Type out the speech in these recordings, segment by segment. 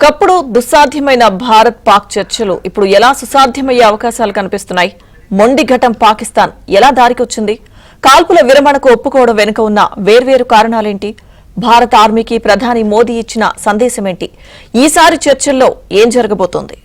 ఒకప్పుడు దుస్సాధ్యమైన భారత్ పాక్ చర్చలు ఇప్పుడు ఎలా సుసాధ్యమయ్యే అవకాశాలు కనిపిస్తున్నాయి? మొండి ఘటం పాకిస్తాన్ ఎలా దారికొచ్చింది? కాల్పుల విరమణకు ఒప్పుకోవడం వెనుక ఉన్న వేర్వేరు కారణాలేంటి? భారత ఆర్మీకి ప్రధాని మోదీ ఇచ్చిన సందేశమేంటి? ఈసారి చర్చల్లో ఏం జరగబోతోంది?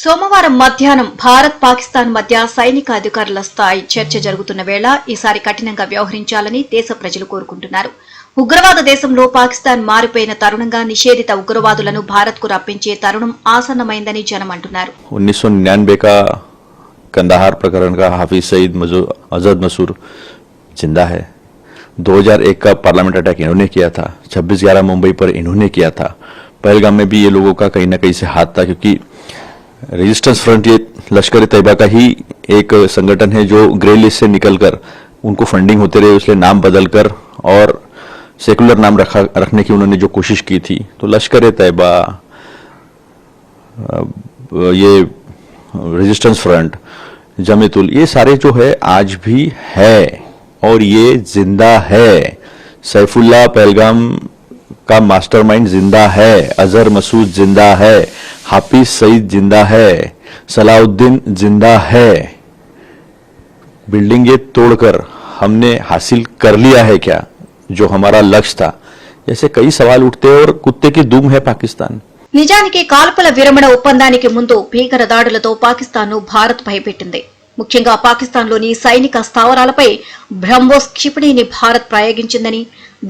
సోమవారం మధ్యాహ్నం భారత్ పాకిస్తాన్ మధ్య సైనిక అధికారుల స్థాయి చర్చ జరుగుతున్న వేళ ఈసారి కఠినంగా వ్యవహరించాలని దేశ ప్రజలు కోరుకుంటున్నారు. ఉగ్రవాద దేశంలో పాకిస్తాన్ మారిపోయిన తరుణంగా నిషేధిత ఉగ్రవాదులను భారత్ కు రప్పించే తరుణం ఆసన్నమైందని జనం అంటున్నారు. 1999 का कंदाहार प्रकरण का हाफिज सईद अजहर मसूर जिंदा है. 2001 का पार्लियामेंट अटैक इन्होंने किया था. 26/11 मुंबई पर इन्होंने किया था. पहलगाम में भी ये लोगों का कहीं न कहीं से हाथ था, क्योंकि रेजिस्टेंस फ्रंट ये लश्कर तैयबा का ही एक संगठन है जो ग्रे लिस्ट से निकलकर उनको फंडिंग होते रहे, इसलिए नाम बदलकर और सेकुलर नाम रखने की उन्होंने जो कोशिश की थी. तो लश्कर तैयबा, ये रेजिस्टेंस फ्रंट, जमीतुल, ये सारे जो है आज भी है और ये जिंदा है. सैफुल्लाह पहलगाम का मास्टरमाइंड जिंदा है, अजहर मसूद जिंदा है, हाफिज सईद जिंदा है, सलाउद्दीन जिंदा है. बिल्डिंग ये तोड़कर हमने हासिल कर लिया है क्या जो हमारा लक्ष्य था? ऐसे कई सवाल उठते हैं और कुत्ते की दुम है पाकिस्तान. నిజానికి కాల్పుల విరమణ ఒప్పందానికి ముందు భీకర దాడులతో పాకిస్తాన్ను భారత్ భయపెట్టింది. ముఖ్యంగా పాకిస్తాన్లోని సైనిక స్థావరాలపై బ్రహ్మోస్ క్షిపణిని భారత్ ప్రయోగించిందని,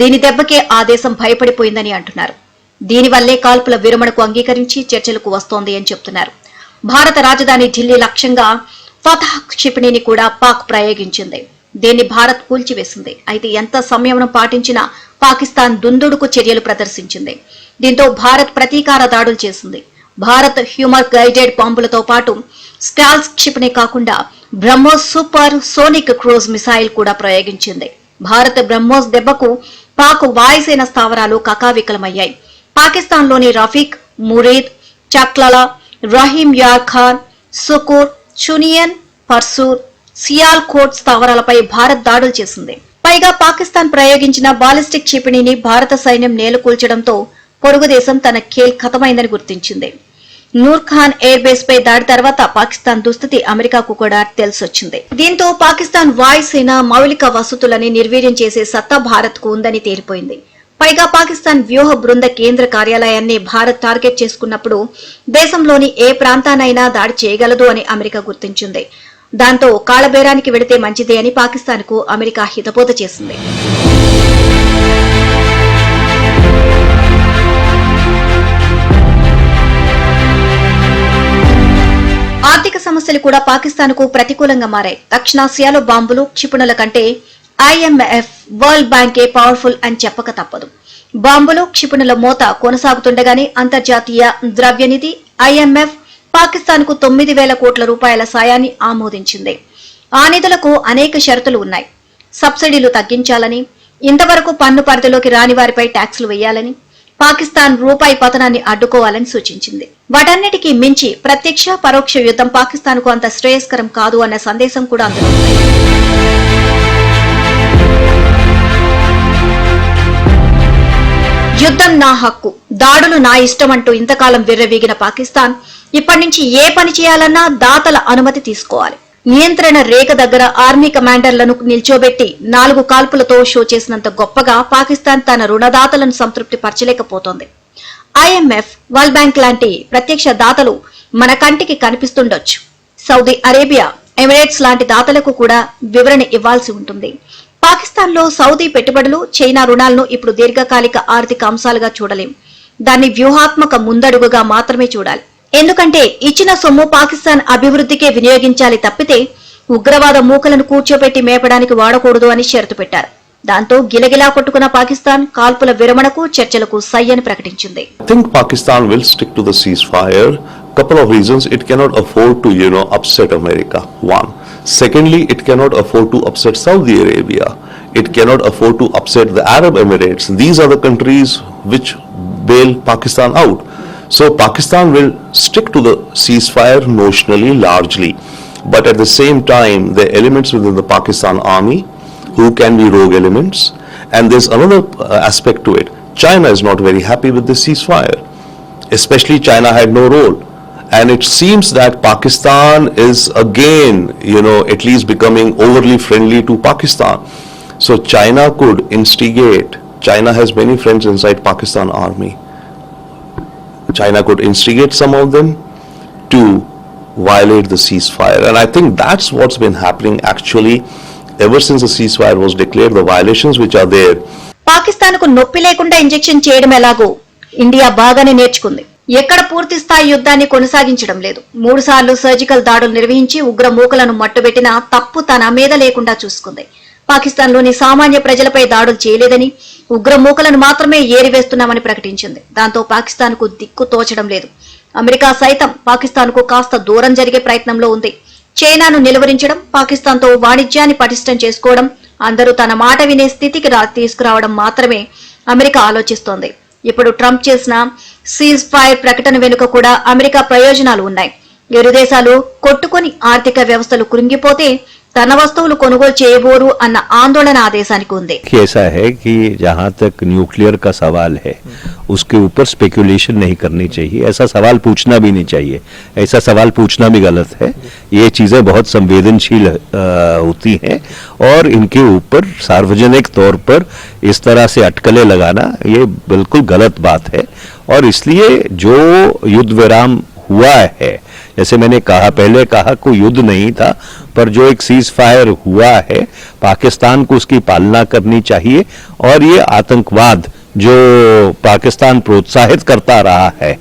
దీని దెబ్బకే ఆ దేశం భయపడిపోయిందని అంటున్నారు. దీనివల్లే కాల్పుల విరమణకు అంగీకరించి చర్చలకు వస్తోంది అని చెబుతున్నారు. భారత రాజధాని ఢిల్లీ లక్ష్యంగా ఫతహ్ క్షిపణిని కూడా పాక్ ప్రయోగించింది. దీన్ని భారత్ కూల్చివేసింది. అయితే ఎంత సంయమనం పాటించినా పాకిస్తాన్ దుందుడుకు చర్యలు ప్రదర్శించింది. దీంతో భారత్ ప్రతీకార దాడులు చేసింది. భారత్ హ్యూమర్ గైడెడ్ బాంబులతో పాటు స్టాల్స్ క్షిపణి కాకుండా BrahMos super sonic cruise missile కూడా ప్రయోగించింది. భారత్ బ్రహ్మోస్ దెబ్బకు పాక్ వాయుసేన స్థావరాలు కకావికలమయ్యాయి. పాకిస్తాన్లోని రఫీక్, మురీద్, చక్లలా, రహీం యార్ ఖాన్, సుకూర్, చునియన్, పర్సూర్, సియాల్కోట్ స్థావరాలపై భారత్ దాడులు చేసింది. పైగా పాకిస్తాన్ ప్రయోగించిన బాలిస్టిక్ క్షిపణిని భారత సైన్యం నేలకూల్చడంతో పొరుగు దేశం తన ఖేల్ ఖతమైందని గుర్తించింది. నూర్ ఖాన్ ఎయిర్ బేస్ పై దాడి తర్వాత పాకిస్తాన్ దుస్థితి అమెరికాకు కూడా తెలిసొచ్చింది. దీంతో పాకిస్తాన్ వాయుసేన మౌలిక వసతులని నిర్వీర్యం చేసే సత్తా భారత్ కు ఉందని తేలిపోయింది. పైగా పాకిస్తాన్ వ్యూహ బృంద కేంద్ర కార్యాలయాన్ని భారత్ టార్గెట్ చేసుకున్నప్పుడు దేశంలోని ఏ ప్రాంతానైనా దాడి చేయగలదు అని అమెరికా గుర్తించింది. దాంతో కాళబేరానికి వెళితే మంచిదే అని పాకిస్తాన్ కు అమెరికా హితబోధ చేసింది. ఆర్థిక సమస్యలు కూడా పాకిస్తాన్ కు ప్రతికూలంగా మారాయి. దక్షిణాసియాలో బాంబులు, క్షిపణుల కంటే IMF, వరల్డ్ బ్యాంకే పవర్ఫుల్ అని చెప్పక తప్పదు. బాంబులు, క్షిపణుల మోత కొనసాగుతుండగానే అంతర్జాతీయ ద్రవ్యనిధి IMF పాకిస్తాన్ కు 9,000 కోట్ల రూపాయల సాయాన్ని ఆమోదించింది. ఆ నిధులకు అనేక షరతులు ఉన్నాయి. సబ్సిడీలు తగ్గించాలని, ఇంతవరకు పన్ను పరిధిలోకి రాని వారిపై ట్యాక్సులు వేయాలని, పాకిస్తాన్ రూపాయి పతనాన్ని అడ్డుకోవాలని సూచించింది. వాటన్నిటికీ మించి ప్రత్యక్ష, పరోక్ష యుద్ధం పాకిస్తాన్ కు అంత శ్రేయస్కరం కాదు అన్న సందేశం కూడా అందులో ఉంది. యుద్ధం నా హక్కు, దాడులు నా ఇష్టం అంటూ ఇంతకాలం విర్రవీగిన పాకిస్తాన్ ఇప్పటి నుంచి ఏ పని చేయాలన్నా దాతల అనుమతి తీసుకోవాలి. నియంత్రణ రేఖ దగ్గర ఆర్మీ కమాండర్లను నిల్చోబెట్టి 4 కాల్పులతో షో చేసినంత గొప్పగా పాకిస్తాన్ తన రుణదాతలను సంతృప్తి పరచలేకపోతోంది. IMF, వరల్డ్ బ్యాంక్ లాంటి ప్రత్యక్ష దాతలు మన కంటికి కనిపిస్తుండొచ్చు. సౌదీ అరేబియా, ఎమిరేట్స్ లాంటి దాతలకు కూడా వివరణ ఇవ్వాల్సి ఉంటుంది. పాకిస్తాన్ లో సౌదీ పెట్టుబడులు, చైనా రుణాలను ఇప్పుడు దీర్ఘకాలిక ఆర్థిక అంశాలుగా చూడలేం. దాన్ని వ్యూహాత్మక ముందడుగుగా మాత్రమే చూడాలి. ఎందుకంటే ఇచ్చిన సొమ్ము పాకిస్తాన్ అభివృద్ధికే వినియోగించాలి తప్పితే ఉగ్రవాద మూకలను కూర్చోబెట్టి మేపడానికి వాడకూడదు అని షరతు పెట్టారు. దాంతో గిలగిలా కొట్టుకున్న పాకిస్తాన్ కాల్పుల విరమణకు, చర్చలకు సై అని ప్రకటించింది. I think Pakistan will stick to the ceasefire. Couple of reasons. It cannot afford to, upset America. One. Secondly, it cannot afford to upset Saudi Arabia. It cannot afford to upset the Arab Emirates. These are the countries which bail Pakistan out. So Pakistan will stick to the ceasefire notionally largely, but at the same time there are elements within the Pakistan army who can be rogue elements, and there's another aspect to it. China is not very happy with the ceasefire, especially China had no role, and it seems that Pakistan is again, at least becoming overly friendly to Pakistan. So China could instigate. China has many friends inside Pakistan army. China could instigate some of them to violate the ceasefire, and I think that's what's been happening actually ever since the ceasefire was declared. The violations which are there. Pakistan కు నొప్పి లేకుండా injection చేయడం ఎలాగో India బాగానే నేర్చుకుంది. ఎక్కడ పూర్తి స్థాయి యుద్ధాన్ని కొనసాగించడం లేదు. 3 సార్లు సర్జికల్ దాడులు నిర్వహించి ఉగ్ర మూకలను మట్టుబెట్టినా తప్పు తన మీద లేకుండా చూసుకుంది. పాకిస్తాన్ లోని సామాన్య ప్రజలపై దాడులు చేయలేదని, ఉగ్ర మూకలను మాత్రమే ఏరివేస్తున్నామని ప్రకటించింది. దాంతో పాకిస్తాన్ కు దిక్కు తోచడం లేదు. అమెరికా సైతం పాకిస్తాన్ కు కాస్త దూరం జరిగే ప్రయత్నంలో ఉంది. చైనాను నిలువరించడం, పాకిస్తాన్ తో వాణిజ్యాన్ని పటిష్టం చేసుకోవడం, అందరూ తన మాట వినే స్థితికి తీసుకురావడం మాత్రమే అమెరికా ఆలోచిస్తోంది. ఇప్పుడు ట్రంప్ చేసిన సీజ్ ఫైర్ ప్రకటన వెనుక కూడా అమెరికా ప్రయోజనాలు ఉన్నాయి. ఇరు దేశాలు కొట్టుకొని ఆర్థిక వ్యవస్థలు కృంగిపోతే తన వస్తువులు కొనుగోలు చేయబోరు అన్న ఆందోళన ఆ దేశానికి ఉంది. ऐसा है कि जहां तक न्यूक्लियर का सवाल है उसके ऊपर स्पेकुलेशन नहीं करनी चाहिए. ऐसा सवाल पूछना भी नहीं चाहिए. ऐसा सवाल पूछना भी गलत है. ये चीजें बहुत संवेदनशील होती हैं और इनके ऊपर सार्वजनिक तौर पर इस तरह से अटकलें लगाना ये बिल्कुल गलत बात है. और इसलिए जो युद्ध विराम हुआ है, जैसे मैंने कहा, पहले कहा कोई युद्ध नहीं था, पर जो एक सीज फायर हुआ है पाकिस्तान को उसकी पालना करनी चाहिए. और ये आतंकवाद जो पाकिस्तान प्रोत्साहित करता रहा है,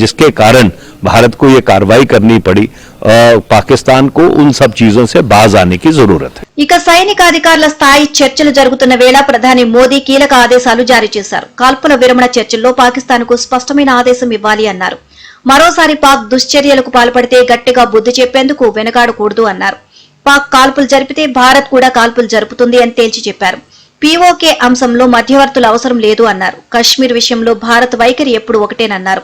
जिसके कारण भारत को ये कार्रवाई करनी पड़ी, पाकिस्तान को उन सब चीजों से बाज आने की जरूरत है. ఇక సైనికాధికారుల స్థాయి చర్చలు జరుగుతున్న వేళ ప్రధాని మోదీ కీలక ఆదేశాలు జారీ చేశారు. కాల్పుల విరమణ చర్చల్లో పాకిస్తాన్ కు స్పష్టమైన ఆదేశం ఇవ్వాలి అన్నారు. మరోసారి పాక్ దుశ్చర్యలకు పాల్పడితే గట్టిగా బుద్ధి చెప్పేందుకు వెనకాడకూడదు అన్నారు. పాక్ కాల్పులు జరిపితే భారత్ కూడా కాల్పులు జరుపుతుంది అని తేల్చి చెప్పారు. పీఓకే అంశంలో మధ్యవర్తుల అవసరం లేదు అన్నారు. కశ్మీర్ విషయంలో భారత్ వైఖరి ఎప్పుడు ఒకటేనన్నారు.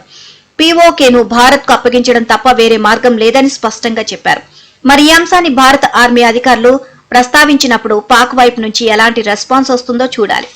పీఓకేను భారత్ కు అప్పగించడం తప్ప వేరే మార్గం లేదని స్పష్టంగా చెప్పారు. మరి ఈ అంశాన్ని భారత ఆర్మీ అధికారులు ప్రస్తావించినప్పుడు పాక్ వైపు నుంచి ఎలాంటి రెస్పాన్స్ వస్తుందో చూడాలి.